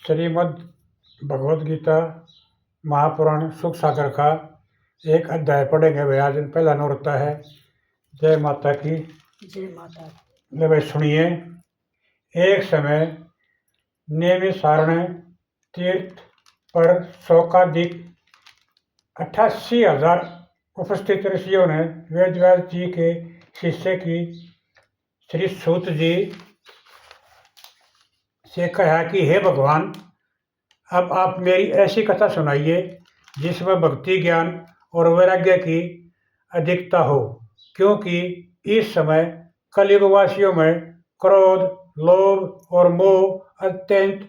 श्रीमद् भगवद गीता महापुराण सुख सागर का एक अध्याय पढ़ेंगे भाई। आज पहला नोर होता है। जय माता की जय माता। ले भाई सुनिए। एक समय नेमिषारण्य तीर्थ पर शौकादिक 88,000 उपस्थित ऋषियों ने वेदव्यास जी के शिष्य की श्री सूत जी से कहा कि हे भगवान, अब आप मेरी ऐसी कथा सुनाइए जिसमें भक्ति, ज्ञान और वैराग्य की अधिकता हो, क्योंकि इस समय कलयुगवासियों में क्रोध, लोभ और मोह अत्यंत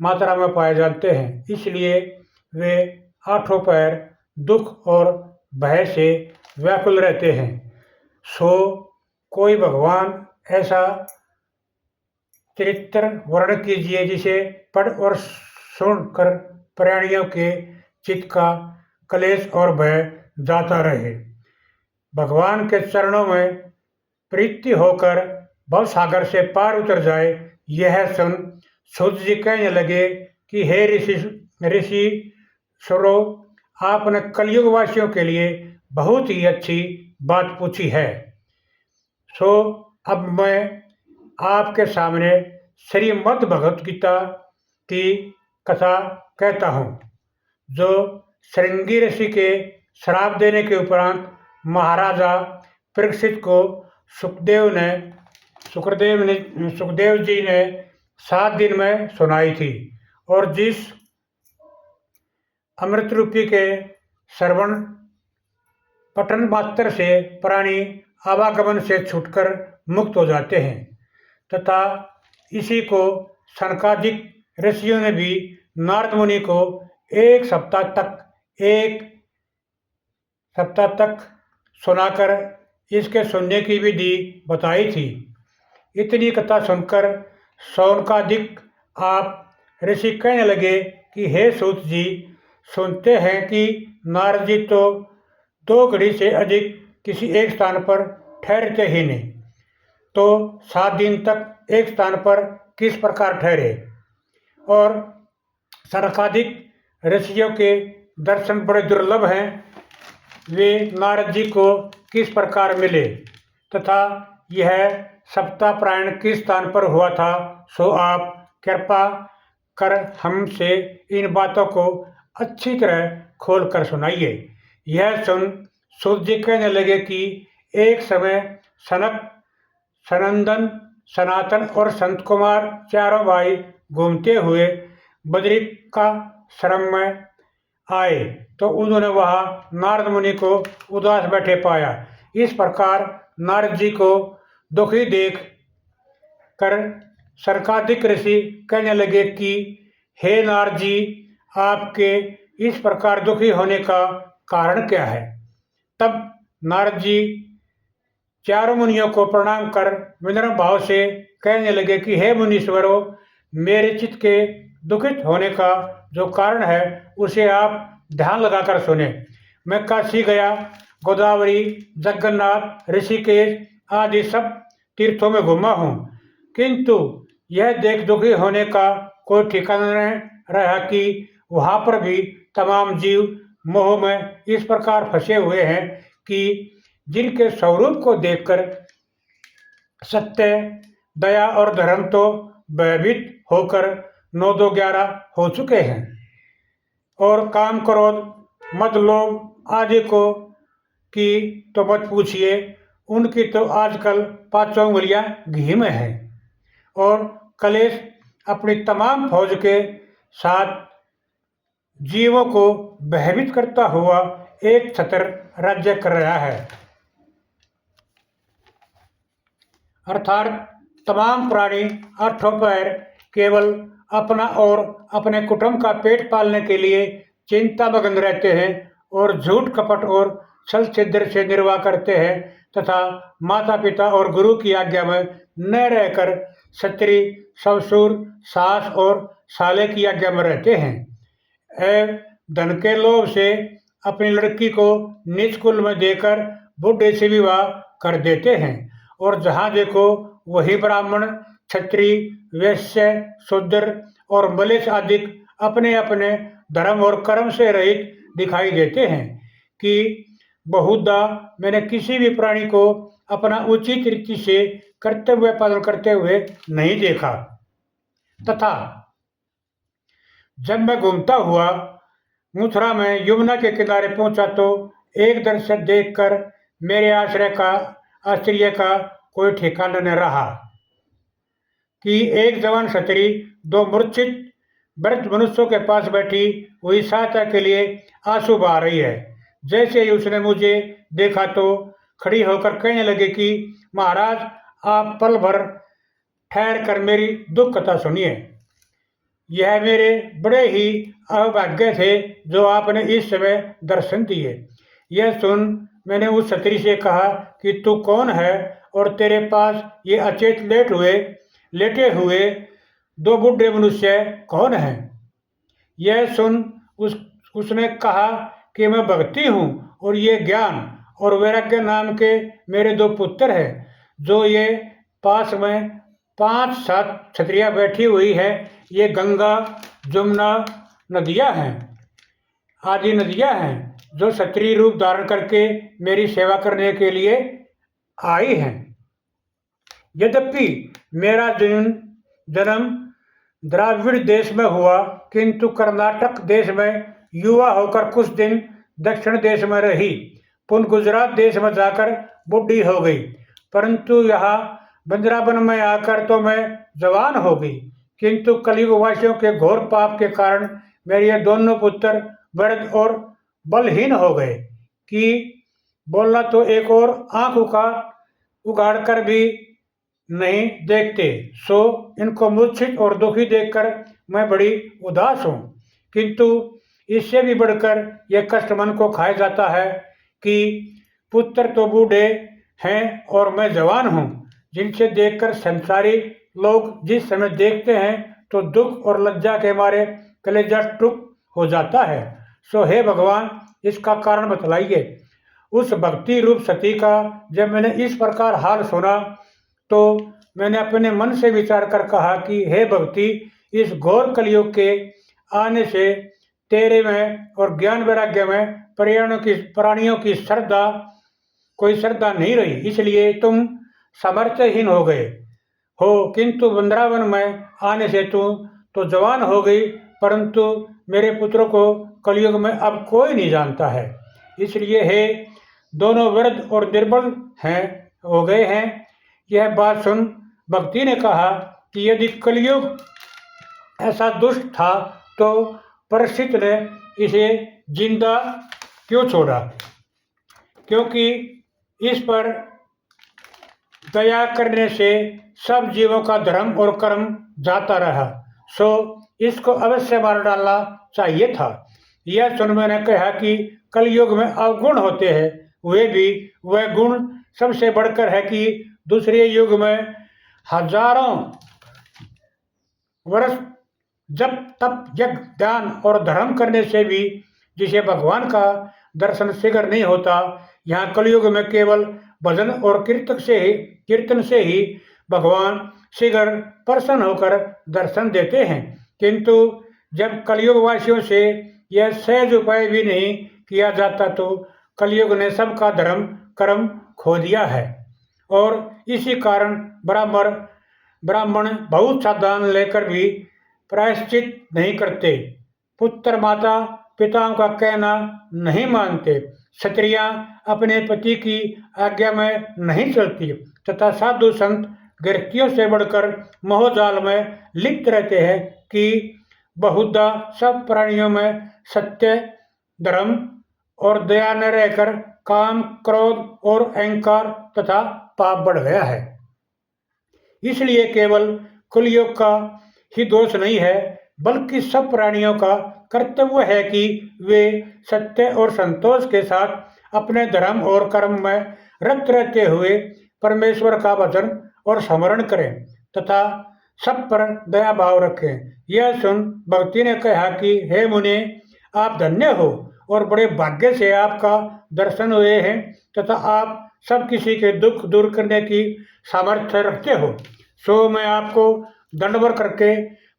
मात्रा में पाए जाते हैं। इसलिए वे आठों पैर दुख और भय से व्याकुल रहते हैं। सो कोई भगवान ऐसा चरित्र वर्णन कीजिए जिसे पढ़ और सुनकर प्राणियों के चित्त का क्लेश और भय जाता रहे। भगवान के चरणों में प्रीति होकर भवसागर से पार उतर जाए। यह सुन सूत जी कहने लगे कि हे ऋषि सुरो, आपने कलयुग वासियों के लिए बहुत ही अच्छी बात पूछी है। सो अब मैं आपके सामने श्रीमद् भगवद गीता की कथा कहता हूँ, जो श्रृंगी ऋषि के श्राप देने के उपरांत महाराजा परीक्षित को सुखदेव जी ने 7 दिन में सुनाई थी, और जिस अमृत रूपी के श्रवण पठन मात्र से प्राणी आवागमन से छूटकर मुक्त हो जाते हैं, तथा इसी को सनकादिक ऋषियों ने भी नारद मुनि को एक सप्ताह तक सुनाकर इसके सुनने की विधि बताई थी। इतनी कथा सुनकर सौनकादिक आप ऋषि कहने लगे कि हे सूत जी, सुनते हैं कि नारद जी तो 2 घड़ी से अधिक किसी एक स्थान पर ठहरते ही नहीं, तो 7 दिन तक एक स्थान पर किस प्रकार ठहरे, और सनकादिक ऋषियों के दर्शन बड़े दुर्लभ हैं, वे नारद जी को किस प्रकार मिले, तथा यह सप्ताह प्रायण किस स्थान पर हुआ था, सो आप कृपा कर हमसे इन बातों को अच्छी तरह खोल कर सुनाइए। यह सुन सूत जी कहने लगे कि एक समय सनक, सनंदन, सनातन और संत कुमार चारों भाई घूमते हुए बद्रिकाश्रम में आए, तो उन्होंने वहाँ नारद मुनि को उदास बैठे पाया। इस प्रकार नारद जी को दुखी देख कर सनकादिक ऋषि कहने लगे कि हे नारद जी, आपके इस प्रकार दुखी होने का कारण क्या है। तब नारद जी चारों मुनियों को प्रणाम कर विनम्र भाव से कहने लगे कि हे मुनीश्वरों, मेरे चित्त के दुखित होने का जो कारण है उसे आप ध्यान लगाकर सुने। मैं काशी गया, गोदावरी, जगन्नाथ, ऋषिकेश आदि सब तीर्थों में घूमा हूँ, किंतु यह देख दुखी होने का कोई ठिकाना नहीं रहा कि वहाँ पर भी तमाम जीव मोह में इस प्रकार फंसे हुए हैं कि जिनके स्वरूप को देखकर सत्य, दया और धर्म तो भयभीत होकर 9-2-11 हो चुके हैं, और काम, क्रोध, मद, लोभ आदि को की तो मत पूछिए, उनकी तो आजकल 5 उंगलियां घी में है, और कलेश अपनी तमाम फौज के साथ जीवों को भयभीत करता हुआ एक छत्र राज्य कर रहा है। अर्थात तमाम प्राणी 8 पैर केवल अपना और अपने कुटुंब का पेट पालने के लिए चिंता मग्न रहते हैं, और झूठ, कपट और छल छिद्र से निर्वाह करते हैं, तथा माता पिता और गुरु की आज्ञा में न रहकर क्षत्रिय, ससुर, सास और साले की आज्ञा में रहते हैं। धन के लोभ से अपनी लड़की को नीच कुल में देकर बूढ़े से विवाह कर देते हैं, और जहाँ देखो वही ब्राह्मण, क्षत्रिय, वैश्य, शूद्र और मलेच्छ आदि अपने अपने धर्म और कर्म से रहित दिखाई देते हैं कि बहुधा मैंने किसी भी प्राणी को अपना उचित रीति से कर्तव्य पालन करते हुए नहीं देखा। तथा जब मैं घूमता हुआ मथुरा में यमुना के किनारे पहुंचा तो एक दृश्य देखकर मेरे आश्चर्य का कोई ठिकाना न रहा कि एक जवान क्षत्रिय दो मूर्छित वृद्ध मनुष्यों के पास बैठी हुई सहायता के लिए आंसू बहा रही है। जैसे ही उसने मुझे देखा तो खड़ी होकर कहने लगे कि महाराज, आप पल भर ठहर कर मेरी दुख कथा सुनिए। यह मेरे बड़े ही अभाग्य थे जो आपने इस समय दर्शन दिए। यह सुन मैंने उस क्षत्रिय से कहा कि तू कौन है और तेरे पास ये अचेत लेटे हुए दो बूढ़े मनुष्य कौन हैं? यह सुन उसने कहा कि मैं भक्ति हूँ और ये ज्ञान और वैराग्य नाम के मेरे दो पुत्र हैं, जो ये पास में 5-7 छतरियाँ बैठी हुई है। ये गंगा जमुना नदियाँ हैं, आदि नदियाँ हैं जो क्षत्रिय रूप धारण करके मेरी सेवा करने के लिए आई हैं। यद्यपि मेरा जन्म द्राविड़ देश में हुआ, किंतु कर्नाटक देश में युवा होकर कुछ दिन दक्षिण देश में रही, पुनः गुजरात देश में जाकर बूढ़ी हो गई, परंतु यहाँ वृंदावन में आकर तो मैं जवान हो गई। किंतु कलयुग वासियों के घोर पाप के कारण मेरे ये दोनों पुत्र वृद्ध और बलहीन हो गए कि बोलना तो एक और आंख उगाड़ कर भी नहीं देखते। सो इनको मूर्छित और दुखी देखकर मैं बड़ी उदास हूँ। किंतु इससे भी बढ़कर यह कष्ट मन को खाया जाता है कि पुत्र तो बूढ़े हैं और मैं जवान हूँ, जिनसे देखकर संसारी लोग जिस समय देखते हैं तो दुख और लज्जा के मारे कलेजा टुक हो जाता है। सो हे भगवान, इसका कारण बतलाइए। उस भक्ति रूप सती का जब मैंने इस प्रकार हाल सुना तो मैंने अपने मन से विचार कर कहा कि हे भक्ति, इस घोर कलयुग के आने से तेरे में और ज्ञान वैराग्य में प्राणियों की कोई श्रद्धा नहीं रही, इसलिए तुम सामर्थ्यहीन हो गए हो। किंतु वृंदावन में आने से तू तो जवान हो गई, परंतु मेरे पुत्रों को कलयुग में अब कोई नहीं जानता है। इसलिए हे दोनों वृद्ध और निर्बल हो गए हैं। यह बात सुन भक्ति ने कहा कि यदि कलयुग ऐसा दुष्ट था तो परिस्थिति ने इसे जिंदा क्यों छोड़ा, क्योंकि इस पर दया करने से सब जीवों का धर्म और कर्म जाता रहा, सो इसको अवश्य मार डालना चाहिए था। यह सुन मैंने कहा कि कलयुग में अवगुण होते हैं, वे भी वह गुण सबसे बढ़कर है कि दूसरे युग में हजारों वर्ष जब तप यज्ञ दान और धर्म करने से भी जिसे भगवान का दर्शन शीघ्र नहीं होता, यहाँ कलयुग में केवल भजन और कीर्तन से ही भगवान शीघ्र प्रसन्न होकर दर्शन देते हैं। किंतु जब कलयुग वासियों से यह सहज उपाय भी नहीं किया जाता तो कलयुग ने सबका धर्म कर्म खो दिया है और इसी कारण ब्राह्मण बहुत सा दान लेकर भी प्रायश्चित नहीं करते, पुत्र माता पिताओं का कहना नहीं मानते, क्षत्रियाँ अपने पति की आज्ञा में नहीं चलती तथा साधु संत गृहस्थियों से बढ़कर मोहजाल में लिप्त रहते हैं कि बहुधा सब प्राणियों में सत्य धर्म और दया न रहकर काम क्रोध और अहंकार तथा पाप बढ़ गया है। इसलिए केवल कलयुग का ही दोष नहीं है, बल्कि सब प्राणियों का कर्तव्य है कि वे सत्य और संतोष के साथ अपने धर्म और कर्म में रत रहते हुए परमेश्वर का भजन और स्मरण करें तथा सब पर दया भाव रखें। यह सुन भक्ति ने कहा कि हे मुनि, आप धन्य हो और बड़े भाग्य से आपका दर्शन हुए हैं तथा आप सब किसी के दुख दूर करने की सामर्थ्य रखते हो। सो मैं आपको दंडवत करके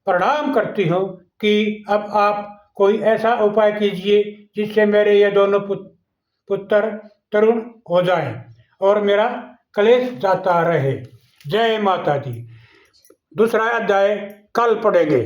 प्रणाम करती हूँ कि अब आप कोई ऐसा उपाय कीजिए जिससे मेरे ये दोनों पुत्र तरुण हो जाएं और मेरा कलेश जाता रहे। जय माता दी। दूसरा अध्याय कल पढ़ेंगे।